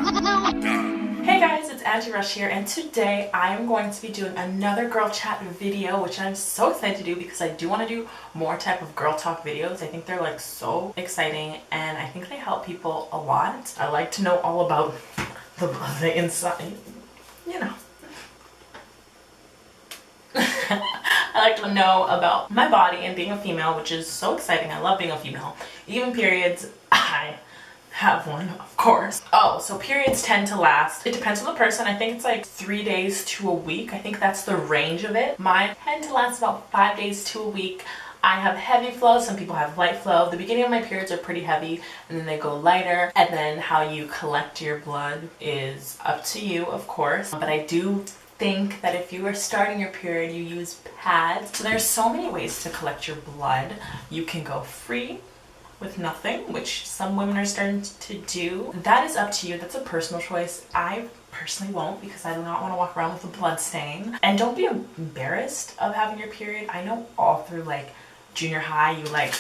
Hey guys, it's Angie Rush here, and today I am going to be doing another girl chat video, which I'm so excited to do because I do want to do more type of girl talk videos. I think they're like so exciting and I think they help people a lot. I like to know all about the inside, you know. I like to know about my body and being a female, which is so exciting. I love being a female. Even periods, I have one, of course. Oh, so periods tend to last. It depends on the person. I think it's like 3 days to a week. I think that's the range of it. Mine tend to last about 5 days to a week. I have heavy flow, some people have light flow. The beginning of my periods are pretty heavy and then they go lighter. And then how you collect your blood is up to you, of course. But I do think that if you are starting your period, you use pads. So there's so many ways to collect your blood. You can go free with nothing, which some women are starting to do. That is up to you. That's a personal choice. I personally won't because I do not want to walk around with a blood stain. And don't be embarrassed of having your period. I know all through like junior high, you like,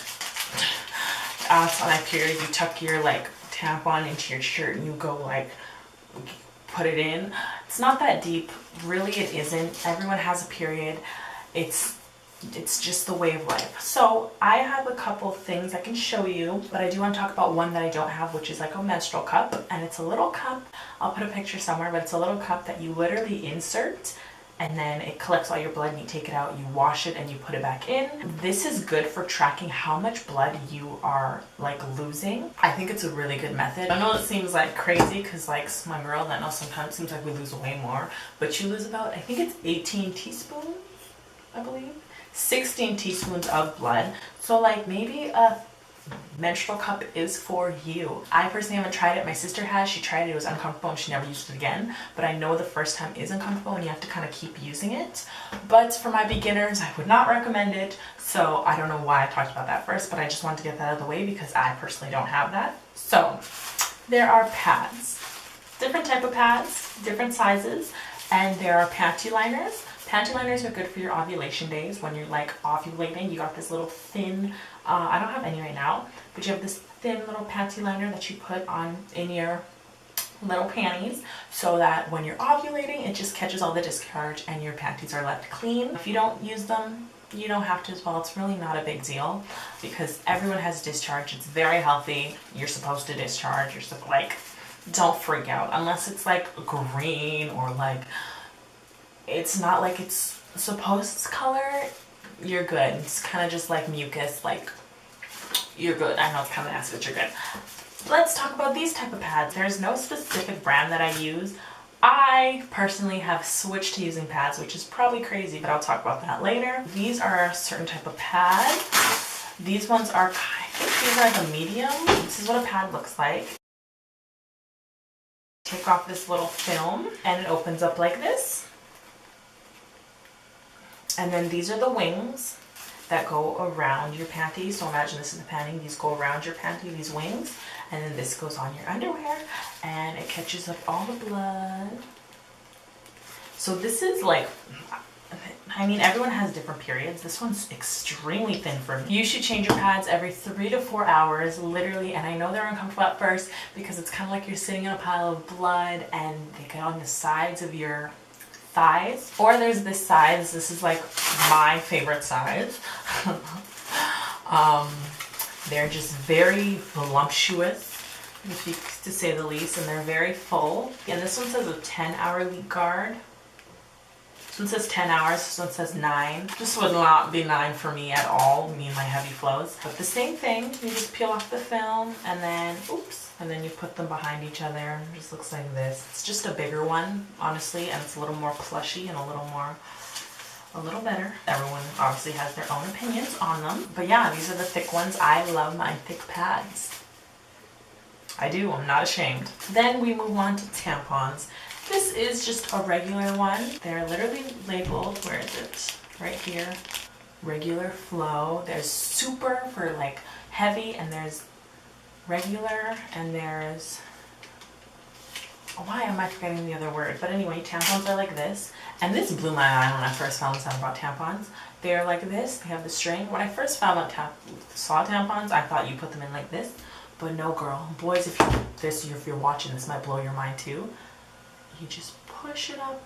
on my period, you tuck your like tampon into your shirt and you go like put it in. It's not that deep. Really, it isn't. Everyone has a period. It's just the way of life. So I have a couple things I can show you, but I do want to talk about one that I don't have, which is like a menstrual cup. And it's a little cup. I'll put a picture somewhere, but it's a little cup that you literally insert and then it collects all your blood and you take it out, you wash it and you put it back in. This is good for tracking how much blood you are like losing. I think it's a really good method. I know it seems like crazy because like my girl, I know sometimes it seems like we lose way more, but you lose about, I think it's 18 teaspoons, I believe. 16 teaspoons of blood. So like maybe a menstrual cup is for you. I personally haven't tried it. My sister has. She tried it. It was uncomfortable and she never used it again. But I know the first time is uncomfortable and you have to kind of keep using it. But for my beginners, I would not recommend it. So I don't know why I talked about that first, but I just wanted to get that out of the way because I personally don't have that. So there are pads. Different type of pads, different sizes, and there are panty liners. Panty liners are good for your ovulation days when you're like ovulating. You got this little thin, I don't have any right now, but you have this thin little panty liner that you put on in your little panties so that when you're ovulating, it just catches all the discharge and your panties are left clean. If you don't use them, you don't have to as well. It's really not a big deal because everyone has discharge. It's very healthy. You're supposed to discharge. You're supposed like, don't freak out unless it's like green or like it's not like it's supposed color. You're good. It's kind of just like mucus, like you're good. I know it's kind of nasty, but you're good. Let's talk about these type of pads. There's no specific brand that I use. I personally have switched to using pads, which is probably crazy, but I'll talk about that later. These are a certain type of pad. These ones are, I think these are like a medium. This is what a pad looks like. Take off this little film and it opens up like this. And then these are the wings that go around your panties. So imagine this is the panty. These go around your panty, these wings. And then this goes on your underwear. And it catches up all the blood. So this is like, I mean, everyone has different periods. This one's extremely thin for me. You should change your pads every 3 to 4 hours, literally. And I know they're uncomfortable at first because it's kind of like you're sitting in a pile of blood and they get on the sides of your thighs. Or there's this size. This is like my favorite size. They're just very voluptuous, to say the least, and they're very full. And this one says a 10-hour leak guard. This one says 10 hours, this one says 9. This would not be 9 for me at all, me and my heavy flows. But the same thing, you just peel off the film and then, oops, and then you put them behind each other. It just looks like this. It's just a bigger one, honestly, and it's a little more plushy and a little better. Everyone obviously has their own opinions on them. But yeah, these are the thick ones. I love my thick pads. I do, I'm not ashamed. Then we move on to tampons. This is just a regular one. They're literally labeled, where is it? Right here. Regular flow. There's super for like heavy, and there's regular, and there's, why am I forgetting the other word? But anyway, tampons are like this. And this blew my eye when I first found out about tampons. They're like this. They have the string. When I first found out saw tampons, I thought you put them in like this. But no, girl, boys, if you're watching, this might blow your mind too. You just push it up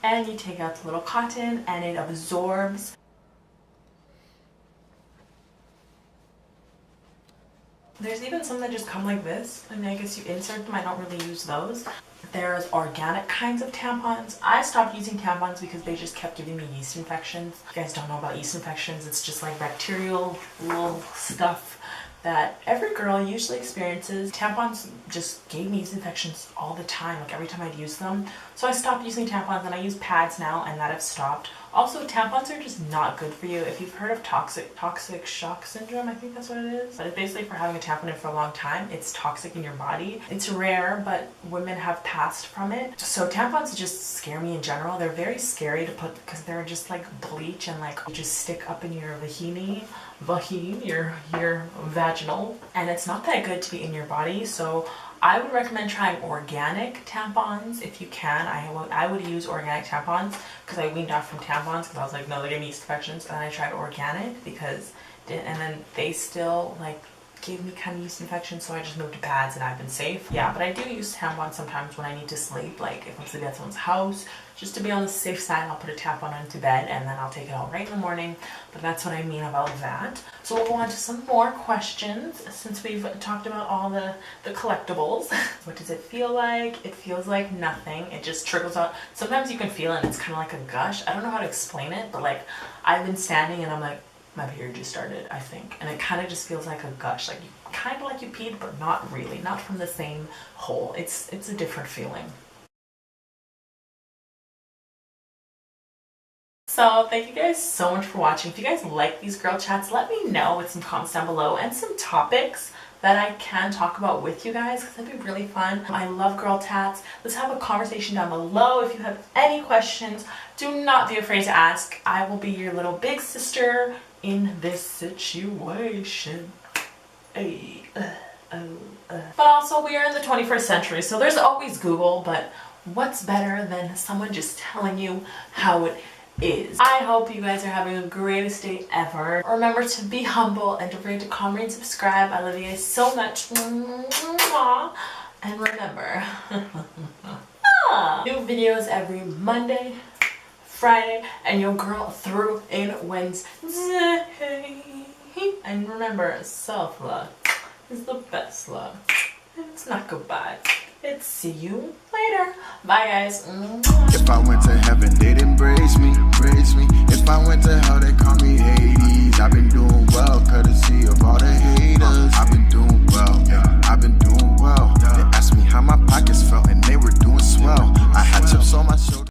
and you take out the little cotton and it absorbs. There's even some that just come like this, and I guess you insert them. I don't really use those. There's organic kinds of tampons. I stopped using tampons because they just kept giving me yeast infections. If you guys don't know about yeast infections, it's just like bacterial little stuff that every girl usually experiences. Tampons just gave me yeast infections all the time, like every time I'd use them. So I stopped using tampons and I use pads now, and that I've stopped. Also, tampons are just not good for you. If you've heard of toxic shock syndrome, I think that's what it is. But it's basically for having a tampon in for a long time. It's toxic in your body. It's rare, but women have passed from it. So tampons just scare me in general. They're very scary to put because they're just like bleach and like just stick up in your vagina, your vaginal, and it's not that good to be in your body. So I would recommend trying organic tampons if you can. I would use organic tampons because I weaned off from tampons because I was like, no, they gave me yeast infections. And then I tried organic and then they still like gave me kind of yeast infections, so I just moved to pads and I've been safe. Yeah, but I do use tampons sometimes when I need to sleep, like if I'm sleeping at someone's house. Just to be on the safe side, I'll put a tampon into bed and then I'll take it out right in the morning. But that's what I mean about that. So we'll go on to some more questions since we've talked about all the collectibles. What does it feel like? It feels like nothing. It just trickles out. Sometimes you can feel it and it's kind of like a gush. I don't know how to explain it, but like I've been standing and I'm like, my period just started, I think. And it kind of just feels like a gush. Like kind of like you peed, but not really. Not from the same hole. It's a different feeling. So thank you guys so much for watching. If you guys like these girl chats, let me know with some comments down below and some topics that I can talk about with you guys because that'd be really fun. I love girl chats. Let's have a conversation down below. If you have any questions, do not be afraid to ask. I will be your little big sister in this situation. But also we are in the 21st century, so there's always Google, but what's better than someone just telling you how it is. I hope you guys are having the greatest day ever. Remember to be humble and don't forget to comment and subscribe. I love you guys so much. And remember, new videos every Monday, Friday, and your girl through in Wednesday. And remember, self-love is the best love. It's not goodbye. It's see you later. Bye guys. If I went to heaven, they'd embrace me, praise me. If I went to hell, they call me Hades. I've been doing well, courtesy of all the haters. I've been